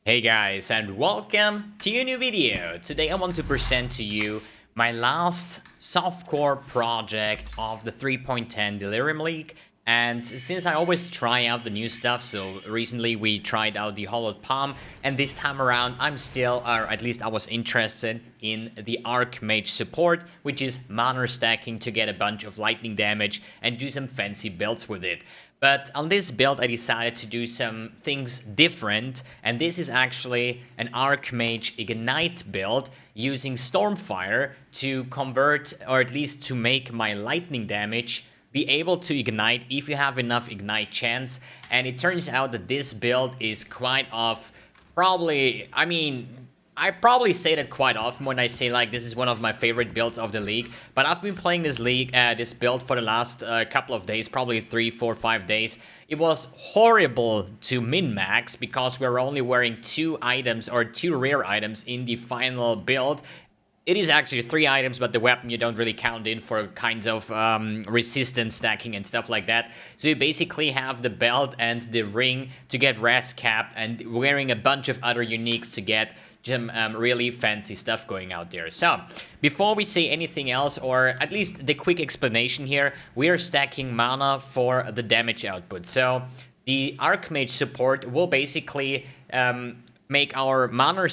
Hey guys, and welcome to a new video. Today I want to present to you my last softcore project of the 3.10 Delirium League. And since I always try out the new stuff, so recently we tried out the Hollowed Palm, and this time around I'm still, or at least I was interested in the Archmage support, which is mana stacking to get a bunch of lightning damage and do some fancy builds with it. But on this build I decided to do some things different, and this is actually an Archmage Ignite build using Stormfire to convert, or at least to make my lightning damage be able to ignite if you have enough ignite chance. And it turns out that this build is quite off, probably, I probably say that quite often when I say like this is one of my favorite builds of the league, but I've been playing this build for the last couple of days, probably 3, 4, 5 days. It was horrible to min-max because we're only wearing 2 items or 2 rare items in the final build. It is actually 3 items, but the weapon you don't really count in for kinds of resistance stacking and stuff like that. So you basically have the belt and the ring to get res capped, and wearing a bunch of other uniques to get some really fancy stuff going out there. So before we say anything else, or at least the quick explanation here, we are stacking mana for the damage output. So the Archmage support will basically make our mana,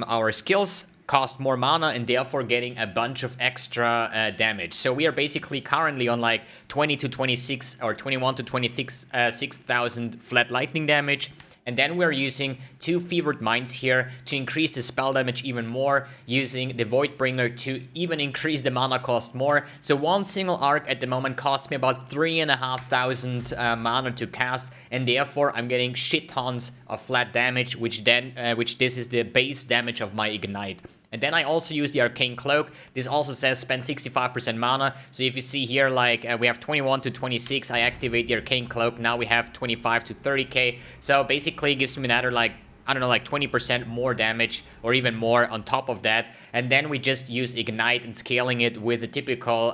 our skills cost more mana, and therefore getting a bunch of extra damage. So we are basically currently on like 20 to 26 or 21 to 26 6,000 flat lightning damage. And then we're using 2 Fevered Minds here to increase the spell damage even more, using the Voidbringer to even increase the mana cost more. So one single arc at the moment costs me about 3,500 mana to cast, and therefore I'm getting shit tons of flat damage, which this is the base damage of my Ignite. And then I also use the Arcane Cloak. This also says spend 65% mana. So if you see here, like we have 21 to 26, I activate the Arcane Cloak. Now we have 25 to 30k. So basically it gives me another like, I don't know, like 20% more damage or even more on top of that. And then we just use Ignite and scaling it with the typical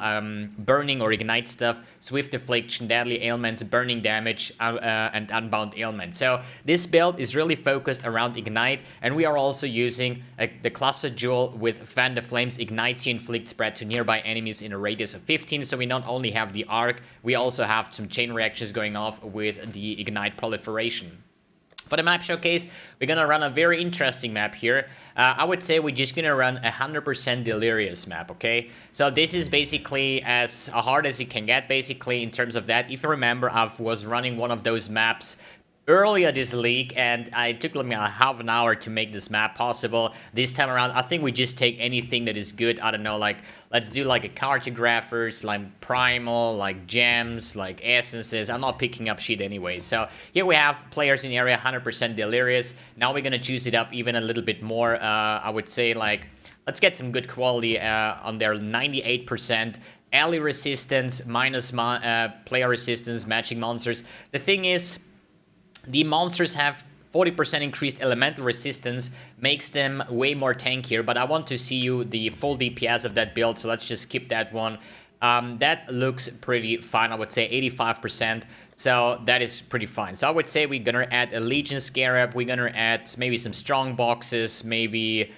burning or Ignite stuff, Swift Affliction, Deadly Ailments, Burning Damage, and Unbound Ailment. So this build is really focused around Ignite, and we are also using the Cluster Jewel with Fan the Flames ignites you, inflict spread to nearby enemies in a radius of 15. So we not only have the arc, we also have some chain reactions going off with the Ignite proliferation. For the map showcase, we're gonna run a very interesting map here. I would say we're just gonna run 100% Delirious map, okay? So this is basically as hard as it can get, basically, in terms of that. If you remember, I was running one of those maps earlier this league, and I took like half an hour to make this map possible. This time around, I think we just take anything that is good. I don't know, like, let's do like a cartographers, like primal, like gems, like essences. I'm not picking up shit anyway. So here we have players in the area 100% Delirious. Now we're gonna choose it up even a little bit more. I would say, like, let's get some good quality on their 98%. Ally resistance, minus player resistance, matching monsters. The thing is, the monsters have 40% increased elemental resistance, makes them way more tankier, but I want to see you the full DPS of that build, so let's just skip that one. That looks pretty fine, I would say 85%, so that is pretty fine. So I would say we're gonna add a Legion Scarab, we're gonna add maybe some strong boxes, maybe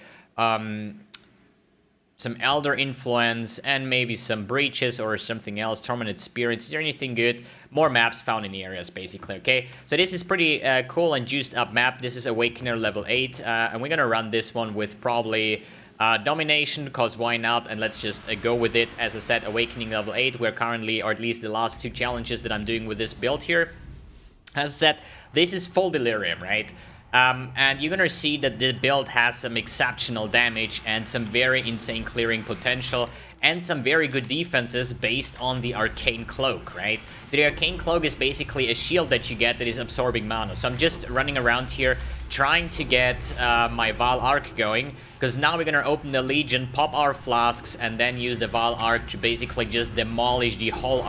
some Elder Influence, and maybe some Breaches or something else, Tormented Spirits. Is there anything good? More maps found in the areas, basically, okay? So this is pretty cool and juiced up map. This is Awakener level 8, and we're gonna run this one with probably Domination, because why not? And let's just go with it. As I said, Awakening level 8. We're currently, or at least the last 2 challenges that I'm doing with this build here. As I said, this is full Delirium, right? And you're gonna see that the build has some exceptional damage and some very insane clearing potential, and some very good defenses based on the Arcane Cloak, right? So the Arcane Cloak is basically a shield that you get that is absorbing mana. So I'm just running around here trying to get my Val Arc going, because now we're gonna open the Legion, pop our Flasks, and then use the Val Arc to basically just demolish the whole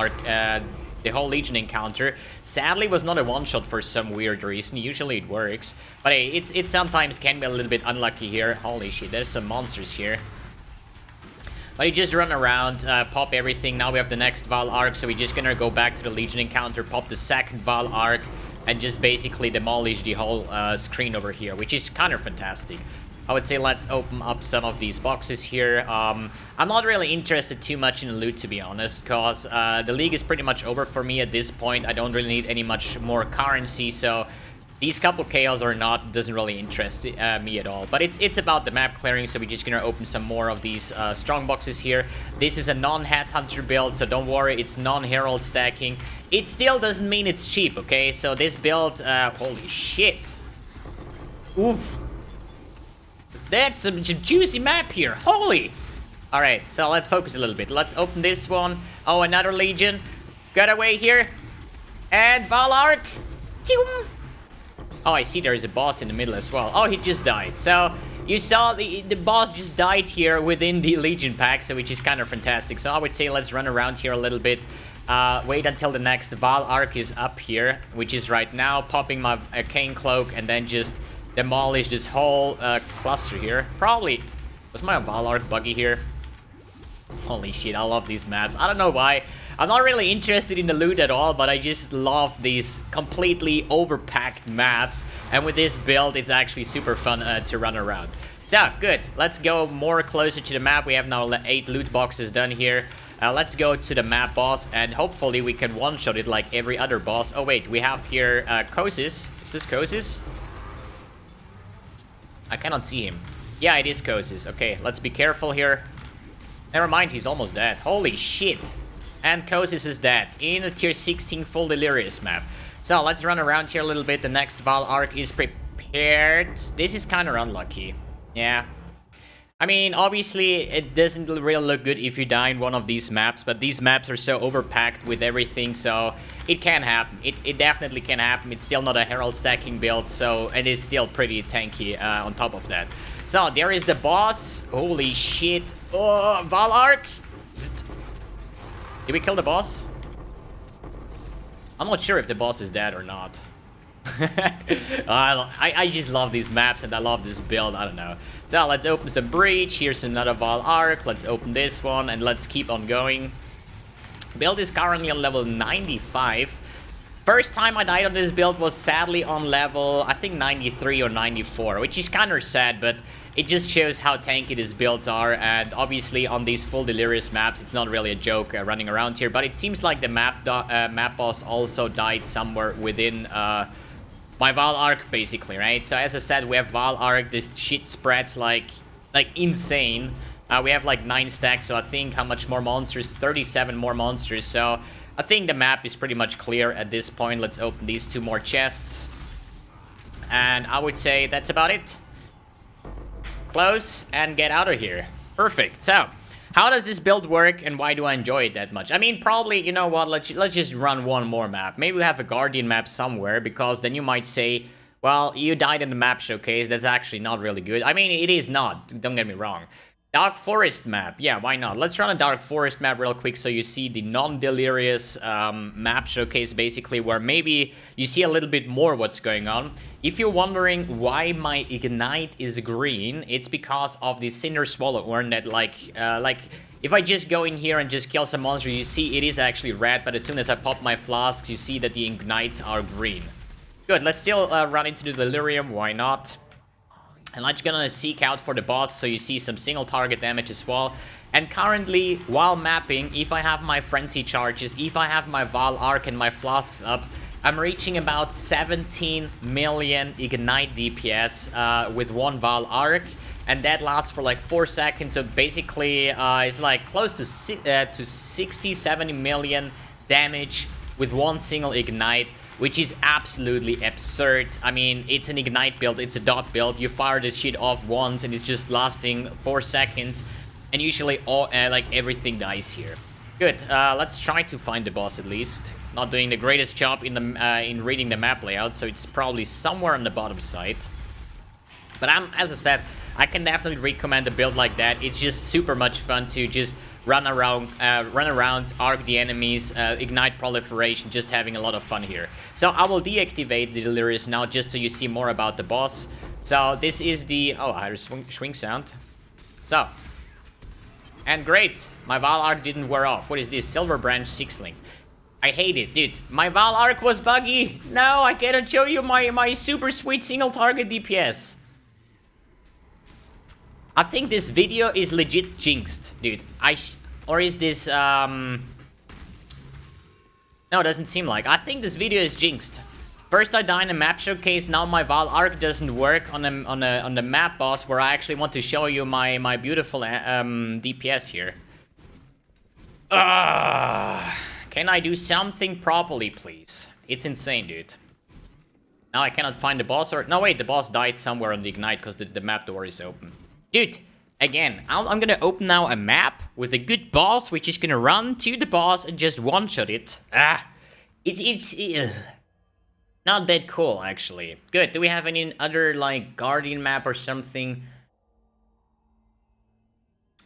Legion encounter. Sadly, was not a one-shot for some weird reason. Usually it works. But hey, it sometimes can be a little bit unlucky here. Holy shit, there's some monsters here. But you just run around, pop everything. Now we have the next Val Arc, so we're just gonna go back to the Legion encounter, pop the second Val Arc, and just basically demolish the whole screen over here, which is kind of fantastic. I would say let's open up some of these boxes here. I'm not really interested too much in the loot, to be honest, because the league is pretty much over for me at this point. I don't really need any much more currency, so these couple chaos or not doesn't really interest me at all. But it's about the map clearing, so we're just gonna open some more of these strong boxes here. This is a non-headhunter build, so don't worry, it's non-herald stacking. It still doesn't mean it's cheap, okay? So this build, holy shit. Oof. That's some juicy map here. Holy! Alright, so let's focus a little bit. Let's open this one. Oh, another Legion. Got away here. And Valark. Oh, I see there is a boss in the middle as well. Oh, he just died. So, you saw the boss just died here within the Legion pack, so which is kind of fantastic. So I would say let's run around here a little bit. Wait until the next Valark is up here, which is right now. Popping my Arcane Cloak and then just demolish this whole cluster here. Probably was my Valark buggy here. Holy shit, I love these maps. I don't know why. I'm not really interested in the loot at all, but I just love these completely overpacked maps. And with this build, it's actually super fun to run around. So, good. Let's go more closer to the map. We have now 8 loot boxes done here. Let's go to the map boss, and hopefully we can one-shot it like every other boss. Oh, wait, we have here Kosis. Is this Kosis? I cannot see him. Yeah, it is Kosis. Okay, let's be careful here. Never mind, he's almost dead. Holy shit. And Kosis is dead in a tier 16 full Delirious map. So let's run around here a little bit. The next Valark is prepared. This is kind of unlucky. Yeah. I mean, obviously, it doesn't really look good if you die in one of these maps, but these maps are so overpacked with everything, so it can happen. It definitely can happen. It's still not a Herald stacking build, so it is still pretty tanky on top of that. So, there is the boss. Holy shit. Oh, Valark. Psst. Did we kill the boss? I'm not sure if the boss is dead or not. I just love these maps and I love this build. I don't know. So let's open some breach. Here's another Valark. Let's open this one and let's keep on going. Build is currently on level 95. First time I died on this build was sadly on level, I think 93 or 94, which is kind of sad, but it just shows how tanky these builds are. And obviously on these full Delirious maps, it's not really a joke running around here. But it seems like the map boss also died somewhere within my Valark, basically, right? So as I said, we have Valark. This shit spreads like insane. We have like 9 stacks, so I think how much more monsters? 37 more monsters. So I think the map is pretty much clear at this point. Let's open these 2 more chests. And I would say that's about it. Close and get out of here. Perfect. So, how does this build work and why do I enjoy it that much? I mean, probably, you know what, let's just run one more map. Maybe we have a Guardian map somewhere, because then you might say, well, you died in the map showcase. That's actually not really good. I mean, it is not. Don't get me wrong. Dark Forest map. Yeah, why not? Let's run a Dark Forest map real quick so you see the non-Delirious map showcase, basically, where maybe you see a little bit more what's going on. If you're wondering why my Ignite is green, it's because of the Cinder Swallow Urn that, like, if I just go in here and just kill some monsters, you see it is actually red, but as soon as I pop my Flasks, you see that the Ignites are green. Good, let's still run into the Delirium, why not? And I'm just gonna seek out for the boss, so you see some single target damage as well. And currently, while mapping, if I have my Frenzy charges, if I have my Valark and my Flasks up, I'm reaching about 17 million Ignite DPS with one Valark. And that lasts for like 4 seconds, so basically it's like close to 60-70 million damage with one single Ignite, which is absolutely absurd. I mean, it's an Ignite build, it's a dot build. You fire this shit off once and it's just lasting 4 seconds. And usually all, like everything dies here. Good, let's try to find the boss at least. Not doing the greatest job in reading the map layout, so it's probably somewhere on the bottom side. But as I said, I can definitely recommend a build like that. It's just super much fun to just run around, arc the enemies, ignite proliferation, just having a lot of fun here. So I will deactivate the Delirious now, just so you see more about the boss. So this is the... oh, I heard a swing sound. So. And great, my Valark didn't wear off. What is this? Silver Branch 6 link. I hate it, dude. My Val arc was buggy. No, I cannot show you my super sweet single target DPS. I think this video is legit jinxed, dude. Or is this, No, it doesn't seem like. I think this video is jinxed. First I die in a map showcase, now my Val arc doesn't work on the map boss where I actually want to show you my beautiful DPS here. Can I do something properly, please? It's insane, dude. Now I cannot find the boss, or... No, wait, the boss died somewhere on the Ignite because the map door is open. Dude, again, I'm gonna open now a map with a good boss, which is gonna run to the boss and just one-shot it. It's not that cool, actually. Good, do we have any other, like, Guardian map or something?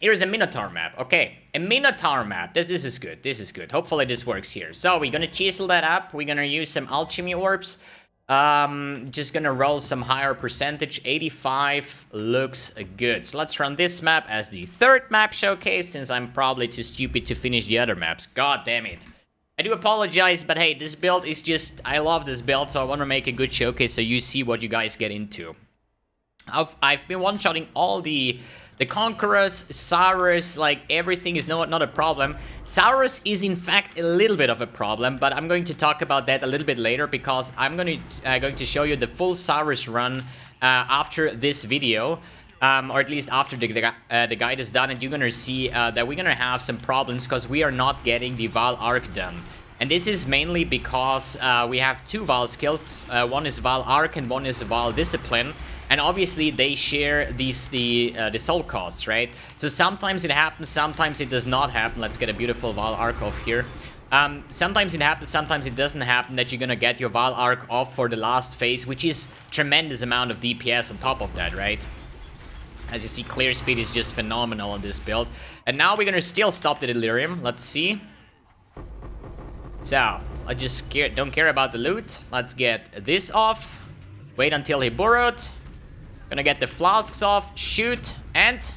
Here's a Minotaur map. Okay, a Minotaur map. This is good, this is good. Hopefully this works here. So, we're gonna chisel that up. We're gonna use some alchemy orbs. Just gonna roll some higher percentage. 85 looks good. So let's run this map as the third map showcase, since I'm probably too stupid to finish the other maps. God damn it. I do apologize, but hey, this build is just... I love this build, so I want to make a good showcase so you see what you guys get into. I've been one-shotting all the Conquerors, Saurus, like everything is not a problem. Saurus is in fact a little bit of a problem, but I'm going to talk about that a little bit later because I'm going to show you the full Saurus run after this video. Or at least after the guide is done, and you're gonna see that we're gonna have some problems because we are not getting the Val arc done. And this is mainly because we have two Val skills. One is Val arc and one is Val discipline. And obviously they share the soul costs, right? So sometimes it happens, sometimes it does not happen. Let's get a beautiful Val arc off here. Sometimes it happens, sometimes it doesn't happen that you're gonna get your Val arc off for the last phase, which is tremendous amount of DPS on top of that, right? As you see, clear speed is just phenomenal on this build. And now we're gonna still stop the Delirium. Let's see. So, I just don't care about the loot. Let's get this off. Wait until he burrowed. Gonna get the Flasks off, shoot, and...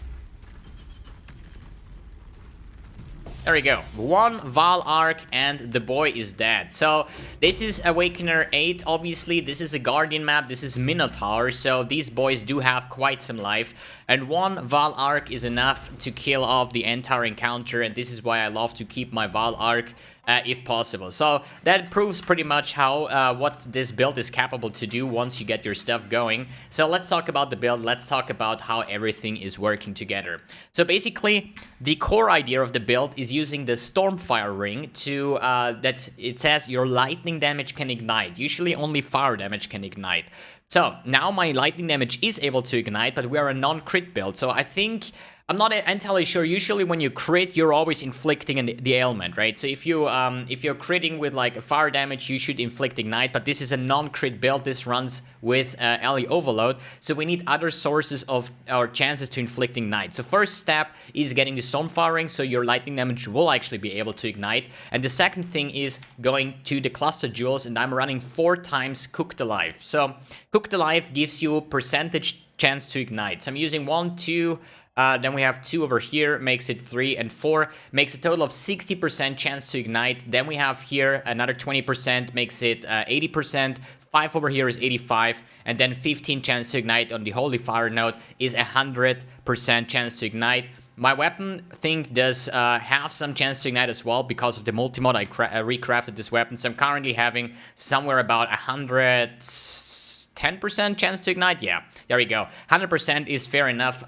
There we go. One Val arc and the boy is dead. So this is Awakener 8. Obviously, this is a Guardian map. This is Minotaur. So these boys do have quite some life. And one Val arc is enough to kill off the entire encounter. And this is why I love to keep my Val arc if possible. So that proves pretty much how what this build is capable to do once you get your stuff going. So let's talk about the build. Let's talk about how everything is working together. So basically, the core idea of the build is using the Stormfire ring to that it says your lightning damage can ignite. Usually only fire damage can ignite. So now my lightning damage is able to ignite, but we are a non-crit build. So I think I'm not entirely sure. Usually when you crit, you're always inflicting the ailment, right? So if you're critting with like fire damage, you should inflict ignite, but this is a non-crit build. This runs with ally overload, so we need other sources of our chances to inflict ignite. So first step is getting the Stormfire ring, so your lightning damage will actually be able to ignite. And the second thing is going to the cluster jewels, and I'm running 4 times Cooked Alive. So Cooked Alive gives you percentage chance to ignite. So I'm using 1, 2. Then we have 2 over here, makes it 3, and 4 makes a total of 60% chance to ignite. Then we have here another 20%, makes it 80%. 5 over here is 85, and then 15 chance to ignite on the Holy Fire node is 100% chance to ignite. My weapon thing does have some chance to ignite as well because of the multi-mod. I recrafted this weapon, so I'm currently having somewhere about 110% chance to ignite. Yeah, there we go. 100% is fair enough.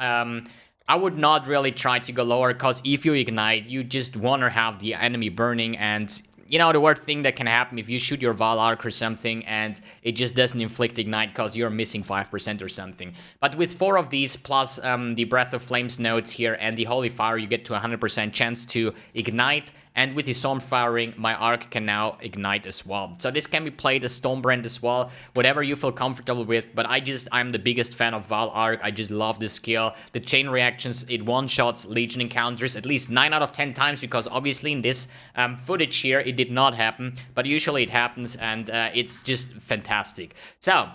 I would not really try to go lower, because if you ignite, you just want to have the enemy burning, and you know the worst thing that can happen if you shoot your Val arc or something and it just doesn't inflict ignite because you're missing 5% or something. But with 4 of these plus the Breath of Flames nodes here and the Holy Fire, you get to 100% chance to ignite. And with the Stormfire ring, my arc can now ignite as well. So this can be played as Stonebrand as well, whatever you feel comfortable with. But I'm the biggest fan of Val arc. I just love this skill. The chain reactions, it one-shots Legion encounters at least 9 out of 10 times, because obviously in this footage here, it did not happen. But usually it happens, and it's just fantastic. So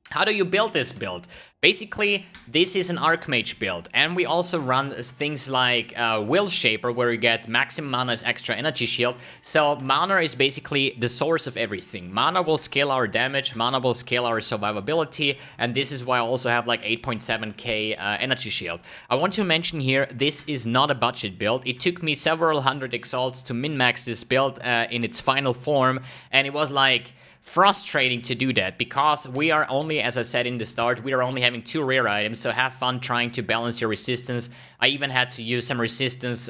how do you build this build? Basically, this is an Archmage build, and we also run things like Will Shaper, where you get maximum mana as extra energy shield. So mana is basically the source of everything. Mana will scale our damage, mana will scale our survivability, and this is why I also have like 8.7k energy shield. I want to mention here, this is not a budget build. It took me several hundred exalts to min-max this build in its final form, and it was like frustrating to do that because we are only, as I said in the start, we are only having 2 rare items, so have fun trying to balance your resistance. I even had to use some resistance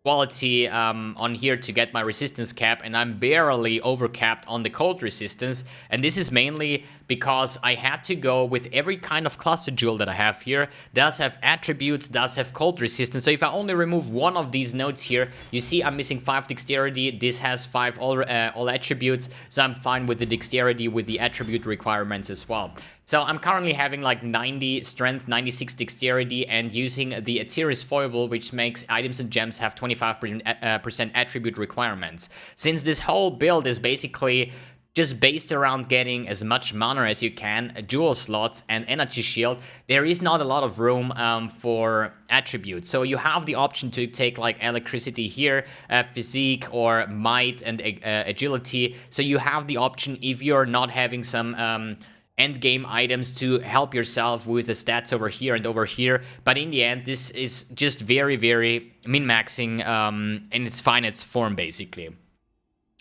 quality on here to get my resistance cap, and I'm barely overcapped on the cold resistance, and this is mainly because I had to go with every kind of cluster jewel that I have here, does have attributes, does have cold resistance. So if I only remove one of these nodes here, you see I'm missing 5 dexterity, this has 5 all attributes, so I'm fine with the dexterity with the attribute requirements as well. So I'm currently having like 90 strength, 96 dexterity, and using the Aetiris foible, which makes items and gems have 25% attribute requirements. Since this whole build is basically just based around getting as much mana as you can, jewel slots, and energy shield, there is not a lot of room for attributes. So you have the option to take like electricity here, physique, or might and agility. So you have the option if you're not having some end game items to help yourself with the stats over here and over here, but in the end this is just very, very min-maxing in its finest form basically.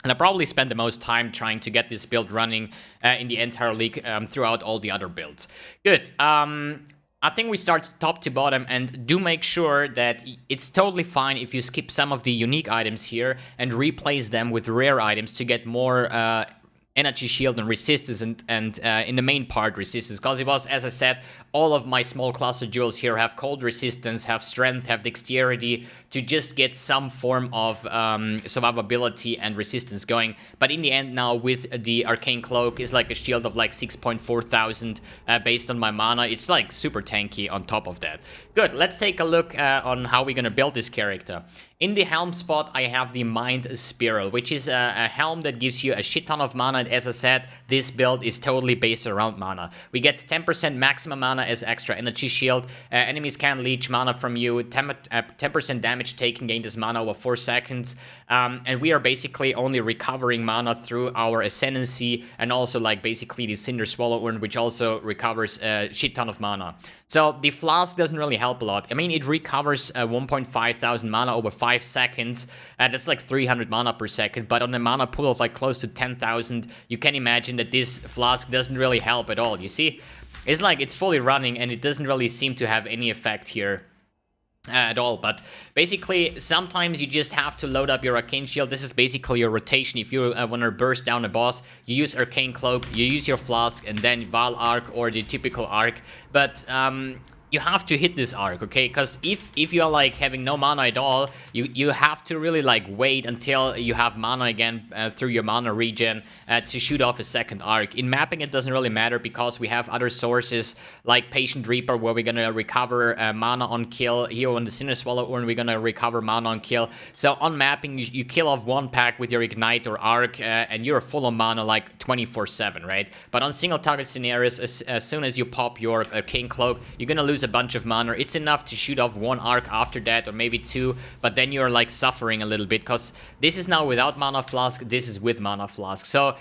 And I probably spent the most time trying to get this build running in the entire league throughout all the other builds. Good. I think we start top to bottom, and do make sure that it's totally fine if you skip some of the unique items here and replace them with rare items to get more energy shield and resistance, and in the main part resistance, because it was, as I said, all of my small cluster jewels here have cold resistance, have strength, have dexterity, to just get some form of survivability and resistance going. But in the end now, with the Arcane Cloak, is like a shield of like 6.4 thousand based on my mana. It's like super tanky on top of that. Good, let's take a look on how we're gonna build this character. In the helm spot, I have the Mind Spiral, which is a helm that gives you a shit ton of mana, and as I said, this build is totally based around mana. We get 10% maximum mana as extra energy shield, enemies can leech mana from you, 10% damage taken gained as mana over 4 seconds, and we are basically only recovering mana through our Ascendancy, and also like basically the Cinder Swallow Urn, which also recovers a shit ton of mana. So the Flask doesn't really help a lot. I mean, it recovers 1.5 thousand mana over 5 seconds, that's like 300 mana per second, but on a mana pool of like close to 10,000, you can imagine that this Flask doesn't really help at all, you see? It's like it's fully running and it doesn't really seem to have any effect here at all. But basically, sometimes you just have to load up your Arcane Shield. This is basically your rotation. If you want to burst down a boss, you use Arcane Cloak, you use your Flask, and then Val Arc or the typical Arc. But you have to hit this arc, okay? Because if you are like having no mana at all, you have to really like wait until you have mana again through your mana regen to shoot off a second arc. In mapping, it doesn't really matter because we have other sources like Patient Reaper, where we're gonna recover mana on kill. Here on the Cinder Swallow Urn, we're gonna recover mana on kill. So on mapping, you kill off one pack with your Ignite or Arc, and you're full of mana like 24/7, right? But on single target scenarios, as soon as you pop your Arcane Cloak, you're gonna lose a bunch of mana. It's enough to shoot off one arc after that, or maybe 2, but then you're like suffering a little bit, because this is now without Mana Flask, this is with Mana Flask. So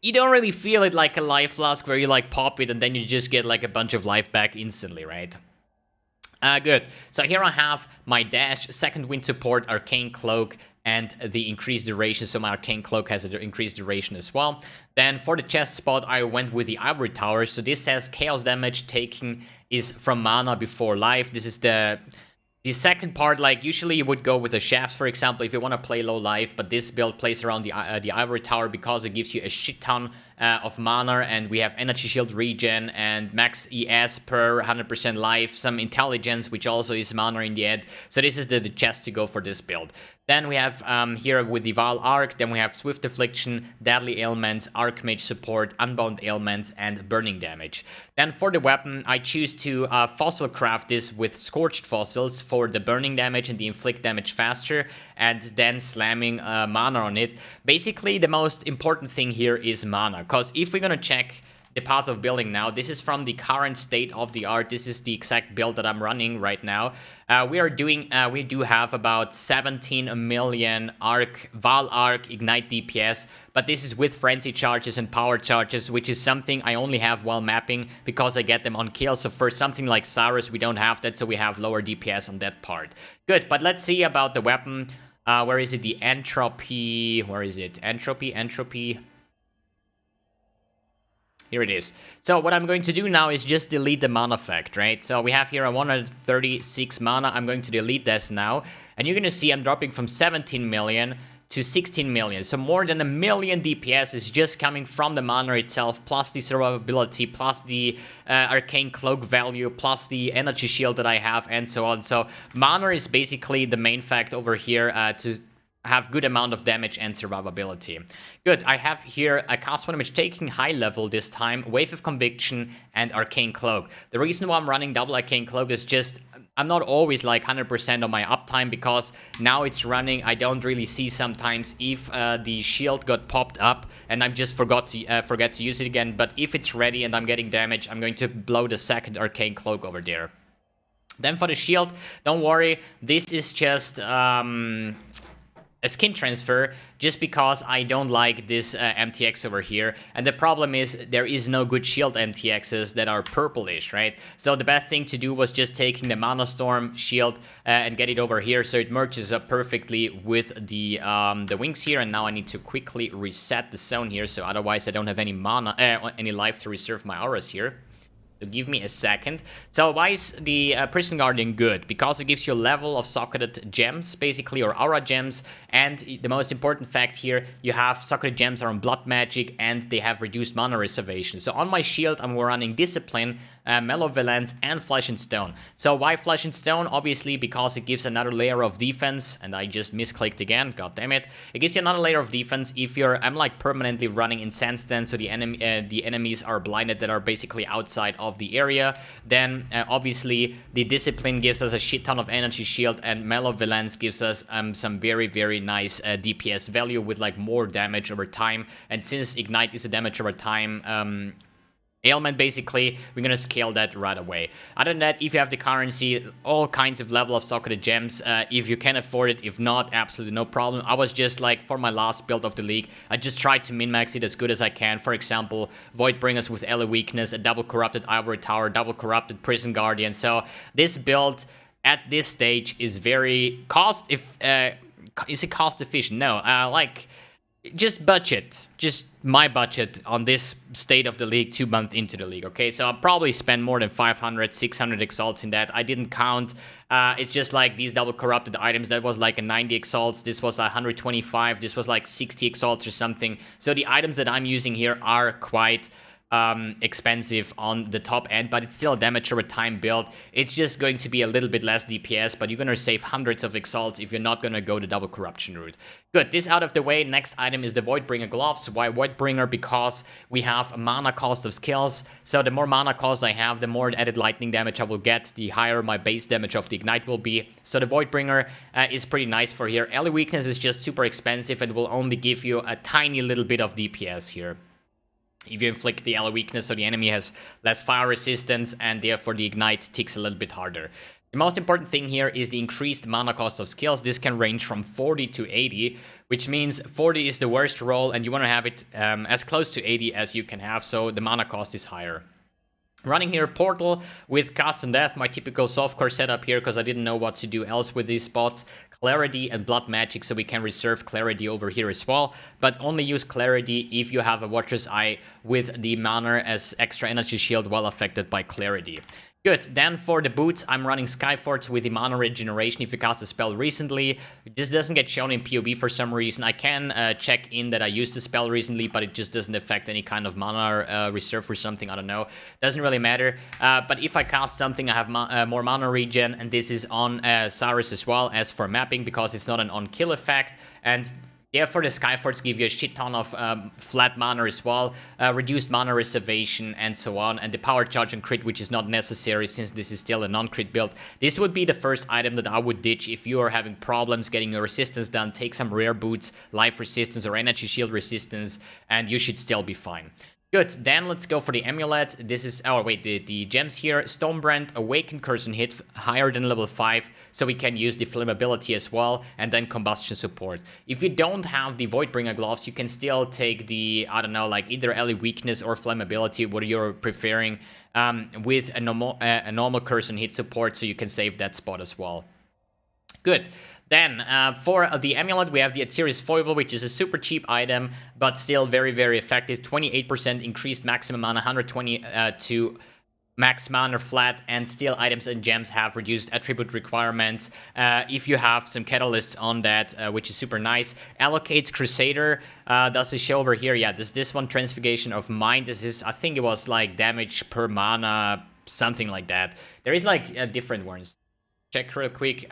you don't really feel it like a life flask where you like pop it and then you just get like a bunch of life back instantly, right? Good. So here I have my dash, second wind support, Arcane Cloak, and the increased duration, so my Arcane Cloak has an increased duration as well. Then for the chest spot, I went with the Ivory Tower. So this says chaos damage taken is from mana before life. This is the second part. Like usually you would go with the shafts, for example, if you want to play low life, but this build plays around the Ivory Tower because it gives you a shit ton of mana, and we have energy shield regen and max ES per 100% life, some intelligence, which also is mana in the end. So this is the chest to go for this build. Then we have here with the Val Arc, then we have Swift Affliction, Deadly Ailments, Archmage support, Unbound Ailments, and Burning damage. Then for the weapon, I choose to fossil craft this with Scorched Fossils for the burning damage and the inflict damage faster, and then slamming mana on it. Basically, the most important thing here is mana, because if we're gonna check the path of building now. This is from the current state of the art. This is the exact build that I'm running right now. We do have about 17 million Val Arc Ignite DPS, but this is with frenzy charges and power charges, which is something I only have while mapping because I get them on kill. So for something like Cyrus, we don't have that, so we have lower DPS on that part. Good, but let's see about the weapon. Where is it? The entropy. Where is it? Entropy. Here it is. So what I'm going to do now is just delete the mana effect, right? So we have here a 136 mana. I'm going to delete this now. And you're going to see I'm dropping from 17 million to 16 million. So more than 1 million DPS is just coming from the mana itself, plus the survivability, plus the arcane cloak value, plus the energy shield that I have, and so on. So mana is basically the main fact over here to have good amount of damage and survivability. Good, I have here a cast one image taking high level this time, Wave of Conviction, and Arcane Cloak. The reason why I'm running double Arcane Cloak is just I'm not always like 100% on my uptime because now it's running. I don't really see sometimes if the shield got popped up and I just forget to use it again. But if it's ready and I'm getting damage, I'm going to blow the second Arcane Cloak over there. Then for the shield, don't worry, this is just a skin transfer just because I don't like this MTX over here. And the problem is there is no good shield MTXs that are purplish, right? So the best thing to do was just taking the Mana Storm shield and get it over here so it merges up perfectly with the wings here. And now I need to quickly reset the zone here, so otherwise I don't have any mana, any life to reserve my auras here. So give me a second. So why is the Prison Guardian good? Because it gives you a level of socketed gems, basically, or aura gems. And the most important fact here, you have socketed gems are on blood magic and they have reduced mana reservation. So on my shield, I'm running Discipline, Malevolence, and Flesh and Stone. So why Flesh and Stone? Obviously because it gives another layer of defense. And I just misclicked again, god damn it. It gives you another layer of defense if I'm like permanently running in Sandstand, so the enemies are blinded that are basically outside of the area. Then obviously the Discipline gives us a shit ton of energy shield, and Malevolence gives us some very nice DPS value with like more damage over time. And since Ignite is a damage over time ailment, basically, we're gonna scale that right away. Other than that, if you have the currency, all kinds of level of socketed gems, if you can afford it. If not, absolutely no problem. I was just like, for my last build of the league, I just tried to min-max it as good as I can. For example, Voidbringers with Ele Weakness, a double corrupted Ivory Tower, double corrupted Prison Guardian. So this build at this stage is very is it cost efficient? No, like just budget, just my budget on this state of the league 2 months into the league, okay? So I'll probably spend more than 500, 600 exalts in that. I didn't count. It's just like these double corrupted items. That was like a 90 exalts. This was 125. This was like 60 exalts or something. So the items that I'm using here are quite expensive on the top end, but it's still a damage over time build. It's just going to be a little bit less DPS, but you're gonna save hundreds of exalts if you're not gonna go the double corruption route. Good, this out of the way. Next item is the Voidbringer gloves. Why Voidbringer? Because we have a mana cost of skills. So the more mana cost I have, the more added lightning damage I will get, the higher my base damage of the Ignite will be. So the Voidbringer is pretty nice for here. Ele Weakness is just super expensive and will only give you a tiny little bit of DPS here. If you inflict the Ele Weakness, so the enemy has less fire resistance, and therefore the Ignite ticks a little bit harder. The most important thing here is the increased mana cost of skills. This can range from 40 to 80, which means 40 is the worst roll, and you want to have it as close to 80 as you can have, so the mana cost is higher. Running here Portal with Cast and Death, my typical softcore setup here, because I didn't know what to do else with these spots. Clarity and Blood Magic, so we can reserve Clarity over here as well, but only use Clarity if you have a Watcher's Eye with the mana as extra energy shield while affected by Clarity. Good, then for the boots, I'm running Skyforts with the mana regeneration if you cast a spell recently. This doesn't get shown in POB for some reason. I can check in that I used the spell recently, but it just doesn't affect any kind of mana reserve or something, I don't know. Doesn't really matter. But if I cast something, I have more mana regen, and this is on Cyrus as well as for mapping, because it's not an on-kill effect, and therefore, the Skyforts give you a shit ton of flat mana as well, reduced mana reservation, and so on, and the power charge and crit, which is not necessary since this is still a non-crit build. This would be the first item that I would ditch if you are having problems getting your resistance done. Take some rare boots, life resistance, or energy shield resistance, and you should still be fine. Good, then let's go for the amulet. This is, oh wait, the gems here. Stonebrand, Awakened Curse hit higher than level 5, so we can use the flammability as well, and then combustion support. If you don't have the Voidbringer gloves, you can still take the, I don't know, like either Ellie weakness or flammability, what you're preferring, with a normal curse hit support, so you can save that spot as well. Good. Then, for the amulet, we have the Atziri's Foible, which is a super cheap item, but still very, very effective. 28% increased maximum mana, 120 to max mana flat, and still items and gems have reduced attribute requirements if you have some catalysts on that, which is super nice. Allocates Crusader, does it show over here? Yeah, this one, Transfiguration of Mind. This is, I think it was like damage per mana, something like that. There is like different ones. Check real quick.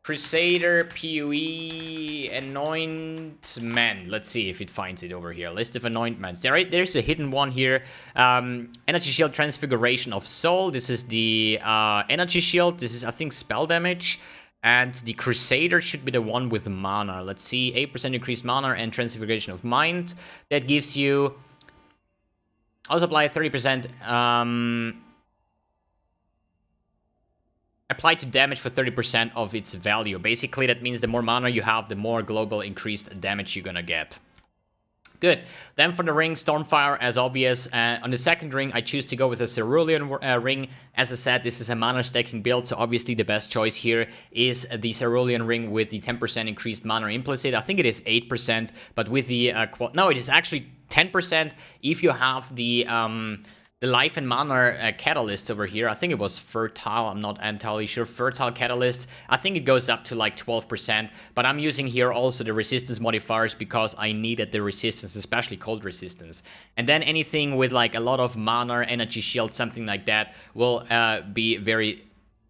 Crusader, PoE, Anointment. Let's see if it finds it over here. List of anointments. There's a hidden one here. Energy Shield, Transfiguration of Soul. This is the Energy Shield. This is, I think, spell damage. And the Crusader should be the one with mana. Let's see. 8% increased mana and Transfiguration of Mind. That gives you... Also apply 30%... apply to damage for 30% of its value. Basically, that means the more mana you have, the more global increased damage you're gonna get. Good. Then for the ring, Stormfire, as obvious. On the second ring, I choose to go with a Cerulean ring. As I said, this is a mana stacking build, so obviously the best choice here is the Cerulean ring with the 10% increased mana implicit. I think it is 8%, but with the... no, it is actually 10% if you have the life and mana catalysts over here. I think it was Fertile, I'm not entirely sure. Fertile catalyst, I think it goes up to like 12%, but I'm using here also the resistance modifiers because I needed the resistance, especially cold resistance. And then anything with like a lot of mana, energy shield, something like that will be very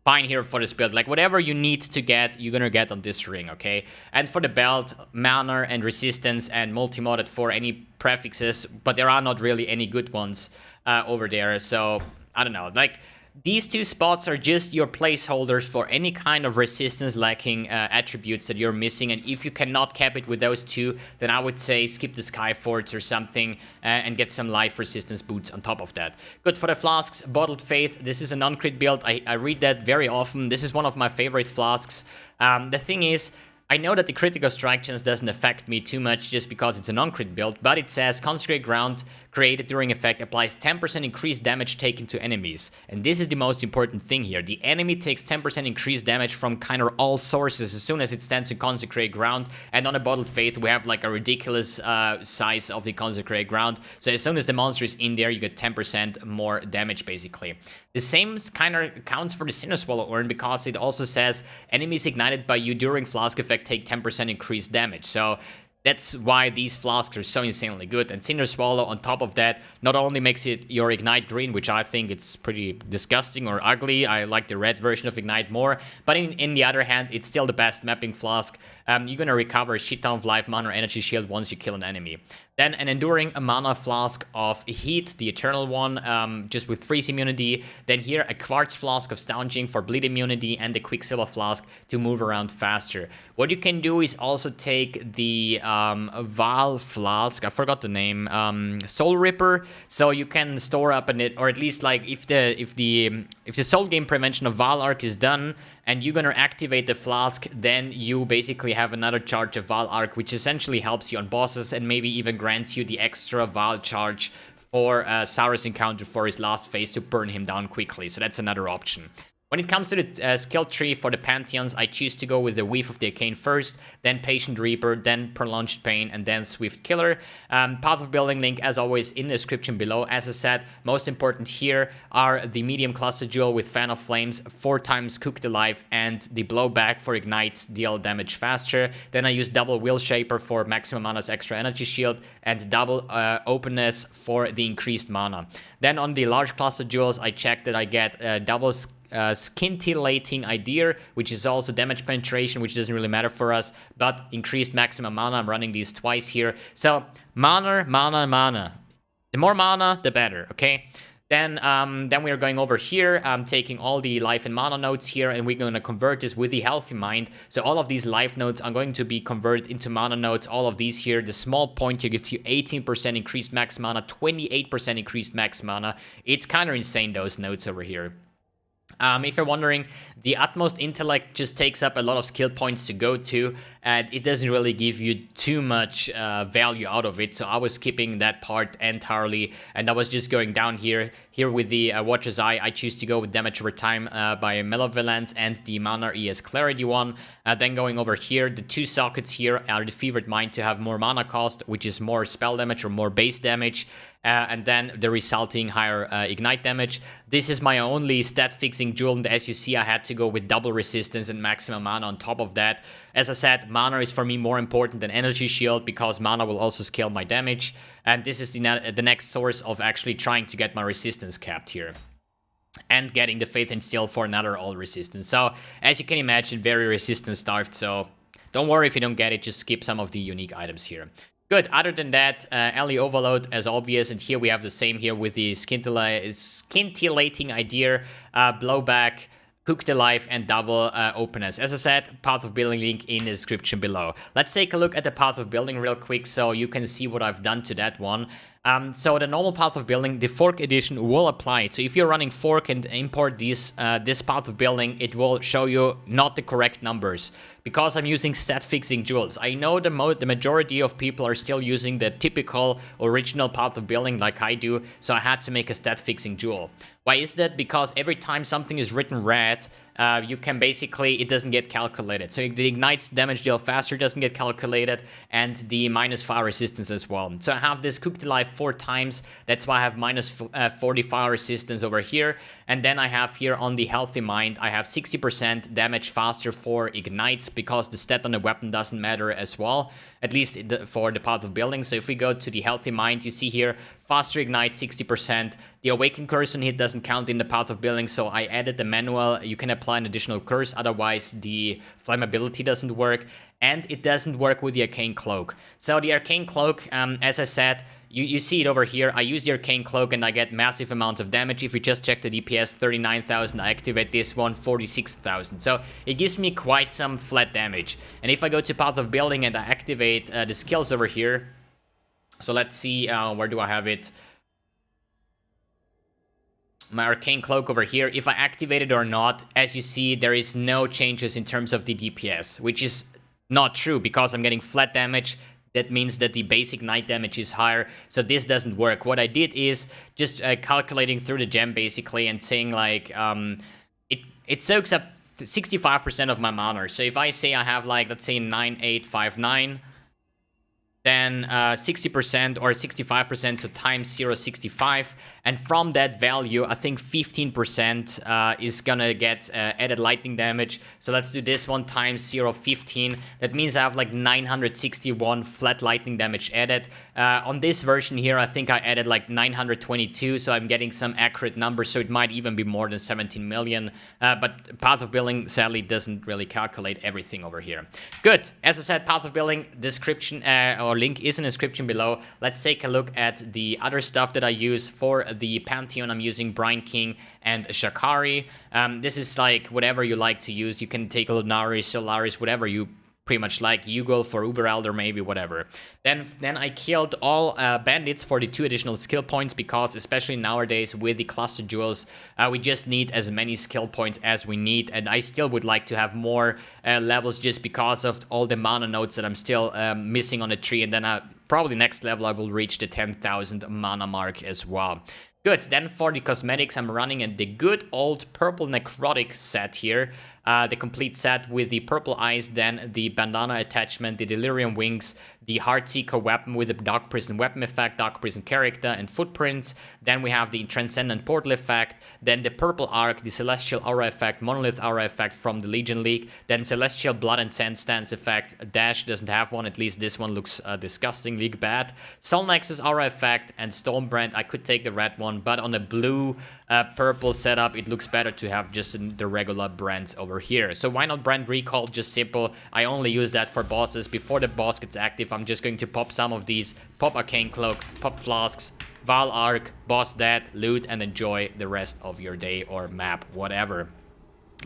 fine here for this build. Like whatever you need to get, you're gonna get on this ring, okay? And for the belt, mana and resistance and multi-modded for any prefixes, but there are not really any good ones over there, so I don't know. Like these two spots are just your placeholders for any kind of resistance lacking attributes that you're missing, and if you cannot cap it with those two, then I would say skip the Skyforts or something and get some life resistance boots on top of that. Good. For the Flasks, Bottled Faith, this is a non-crit build. I read that very often. This is one of my favorite Flasks. The thing is, I know that the critical strike chance doesn't affect me too much just because it's a non-crit build, but it says Consecrate Ground created during effect applies 10% increased damage taken to enemies. And this is the most important thing here. The enemy takes 10% increased damage from kind of all sources as soon as it stands in Consecrate Ground. And on a Bottled Faith, we have like a ridiculous size of the Consecrate Ground. So as soon as the monster is in there, you get 10% more damage basically. The same kind of counts for the Sinner Swallow Urn because it also says enemies ignited by you during Flask effect take 10% increased damage. So that's why these Flasks are so insanely good. And Cinder Swallow on top of that not only makes it your Ignite green, which I think it's pretty disgusting or ugly. I like the red version of Ignite more. But in the other hand, it's still the best mapping Flask. You're gonna recover a shit ton of life, mana, or energy shield once you kill an enemy. Then an Enduring Mana Flask of Heat, the Eternal one, just with freeze immunity. Then here a Quartz Flask of Staunching for bleed immunity and the Quicksilver Flask to move around faster. What you can do is also take the Val Flask, I forgot the name, Soul Ripper, so you can store up in it, or at least like if the Soul Game Prevention of Val Arc is done, and you're gonna activate the Flask, then you basically have another charge of Val Arc, which essentially helps you on bosses and maybe even grants you the extra Val charge for Cyrus encounter for his last phase to burn him down quickly. So that's another option. When it comes to the skill tree for the Pantheons, I choose to go with the Weave of the Arcane first, then Patient Reaper, then Prolonged Pain, and then Swift Killer. Path of Building link, as always, in the description below. As I said, most important here are the Medium Cluster Jewel with Fan of Flames, 4 times Cooked Alive, and the Blowback for Ignites, deal damage faster. Then I use double Will Shaper for maximum mana's extra energy shield, and double Openness for the increased mana. Then on the Large Cluster Jewels, I check that I get double Scintillating Idea, which is also damage penetration, which doesn't really matter for us, but increased maximum mana. I'm running these twice here. So mana. The more mana, the better, okay? Then we are going over here, taking all the life and mana nodes here, and we're going to convert this with the healthy mind. So all of these life nodes are going to be converted into mana nodes. All of these here, the small point here gives you 18% increased max mana, 28% increased max mana. It's kind of insane, those nodes over here. If you're wondering, the utmost intellect just takes up a lot of skill points to go to, and it doesn't really give you too much value out of it. So I was skipping that part entirely, and I was just going down here. Here with the Watcher's Eye, I choose to go with damage over time by Malevolence and the Mana ES Clarity one. Then going over here, the two sockets here are the Fevered Mind to have more mana cost, which is more spell damage or more base damage. And then the resulting higher ignite damage. This is my only stat fixing jewel, and as you see, I had to go with double resistance and maximum mana on top of that. As I said, mana is for me more important than energy shield, because mana will also scale my damage, and this is the next source of actually trying to get my resistance capped here. And getting the Faith and Steel for another all resistance. So, as you can imagine, very resistance starved, so don't worry if you don't get it, just skip some of the unique items here. Good, other than that, Alley Overload as obvious, and here we have the same here with the scintillating idea, blowback, cooked alive, and double openness. As I said, path of building link in the description below. Let's take a look at the path of building real quick so you can see what I've done to that one. So the normal path of building, the fork edition will apply. So if you're running fork and import this path of building, it will show you not the correct numbers, because I'm using stat fixing jewels. I know the majority of people are still using the typical original path of building like I do, so I had to make a stat fixing jewel. Why is that? Because every time something is written red, you can basically, it doesn't get calculated. So the ignites damage deal faster doesn't get calculated, and the minus fire resistance as well. So I have this cooked alive 4 times. That's why I have minus 40 fire resistance over here. And then I have here on the healthy mind, I have 60% damage faster for ignites, because the stat on the weapon doesn't matter as well, at least for the path of building. So if we go to the healthy mind, you see here, faster ignite 60%. The awaken curse on hit doesn't count in the path of building, so I added the manual. You can apply an additional curse, otherwise the flammability doesn't work, and it doesn't work with the arcane cloak. So the arcane cloak, as I said, you see it over here. I use the arcane cloak and I get massive amounts of damage. If we just check the DPS, 39,000. I activate this one, 46,000. So it gives me quite some flat damage. And if I go to path of building and I activate the skills over here, so let's see, where do I have it? My arcane cloak over here. If I activate it or not, as you see, there is no changes in terms of the DPS, which is not true, because I'm getting flat damage. That means that the basic night damage is higher, so this doesn't work. What I did is just calculating through the gem basically and saying like, it soaks up 65% of my mana. So if I say I have like, let's say 9859, then 60% or 65%, so times 0.65, and from that value, I think 15% is gonna get added lightning damage. So let's do this one times 0.15. That means I have like 961 flat lightning damage added. On this version here, I think I added like 922, so I'm getting some accurate numbers, so it might even be more than 17 million. But Path of Building sadly doesn't really calculate everything over here. Good, as I said, Path of Building description or link is in the description below. Let's take a look at the other stuff that I use for the Pantheon. I'm using Brine King and Shakari. This is like whatever you like to use. You can take Lunaris, Solaris, whatever you pretty much like. Yugal for Uber Elder, maybe, whatever. Then I killed all bandits for the 2 additional skill points, because especially nowadays with the cluster jewels, we just need as many skill points as we need, and I still would like to have more levels just because of all the mana nodes that I'm still missing on the tree, and then probably next level I will reach the 10,000 mana mark as well. Good, then for the cosmetics, I'm running the good old purple necrotic set here. The complete set with the purple eyes, then the bandana attachment, the delirium wings, the Heartseeker weapon with the Dark Prison weapon effect, Dark Prison character, and footprints. Then we have the Transcendent Portal effect, then the purple arc, the Celestial Aura effect, Monolith Aura effect from the Legion League, then Celestial Blood and Sand Stance effect. Dash doesn't have one, at least this one looks disgustingly bad. Soul Nexus Aura effect, and Stonebrand. I could take the red one, but on a blue purple setup, it looks better to have just the regular brands over here. So why not Brand Recall? Just simple. I only use that for bosses. Before the boss gets active, I'm just going to pop some of these, pop Arcane Cloak, pop Flasks, Val Arc, boss that, loot, and enjoy the rest of your day or map, whatever.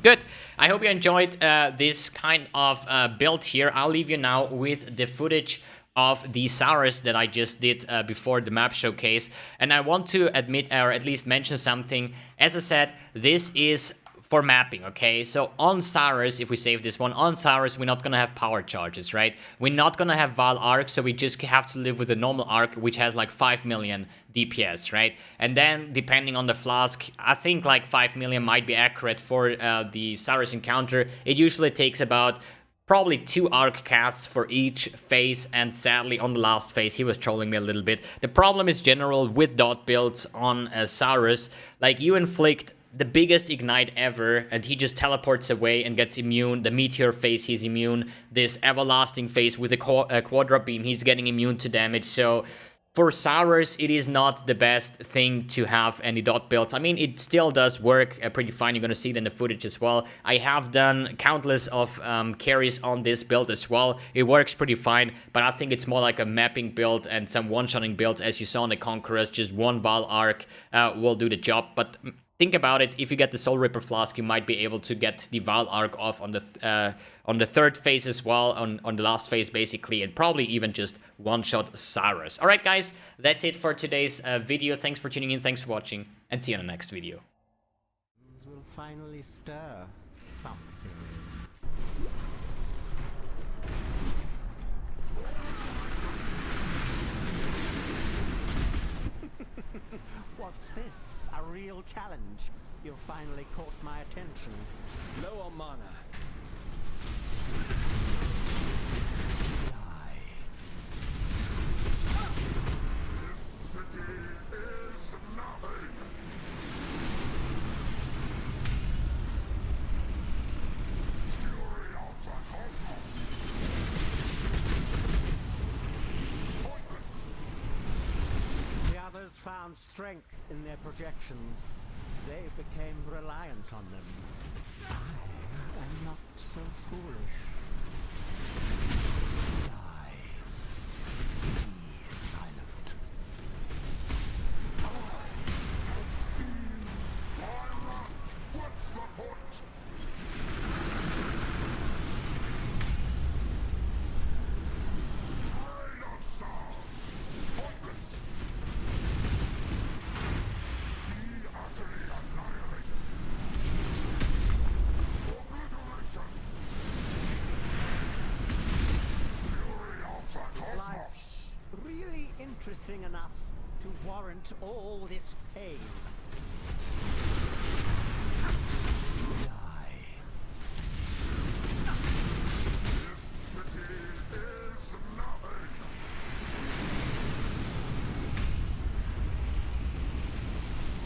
Good. I hope you enjoyed this kind of build here. I'll leave you now with the footage of the Saurus that I just did before the map showcase. And I want to admit, or at least mention something. As I said, this is for mapping, okay? So on Saurus, if we save this one, on Saurus, we're not gonna have power charges, right? We're not gonna have Val Arc, so we just have to live with a normal Arc, which has like 5 million DPS, right? And then, depending on the Flask, I think like 5 million might be accurate for the Saurus encounter. It usually takes about probably 2 arc casts for each phase, and sadly on the last phase he was trolling me a little bit. The problem is general with dot builds on Saurus, like you inflict the biggest ignite ever and he just teleports away and gets immune. The meteor phase he's immune, this everlasting phase with a quadra beam he's getting immune to damage. So for Saurus, it is not the best thing to have any dot builds. I mean, it still does work pretty fine. You're gonna see it in the footage as well. I have done countless of carries on this build as well. It works pretty fine, but I think it's more like a mapping build and some one-shotting builds. As you saw in the Conquerors, just one Val Arc will do the job. But think about it, if you get the Soul Ripper Flask, you might be able to get the Val Arc off on the third phase as well, on the last phase basically, and probably even just one-shot Saurus. Alright guys, that's it for today's video. Thanks for tuning in, thanks for watching, and see you in the next video. Will finally stir something. What's this? A real challenge? You've finally caught my attention. Low on mana. Die. This city is nothing. Fury of the cosmos. Pointless. The others found strength in their projections. They became reliant on them. I am not so foolish. Die. Be silent. I've seen Lyra. What's the point? Rain of stars. Pointless. Be utterly annihilated. Obliteration. Fury of the cosmos. Really interesting enough to warrant all this pain. Die. This city is nothing.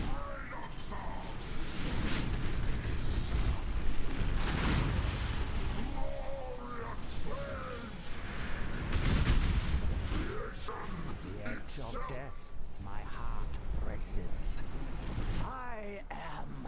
Rain of stars. Glorious flames. Creation The edge of death, my heart races. I am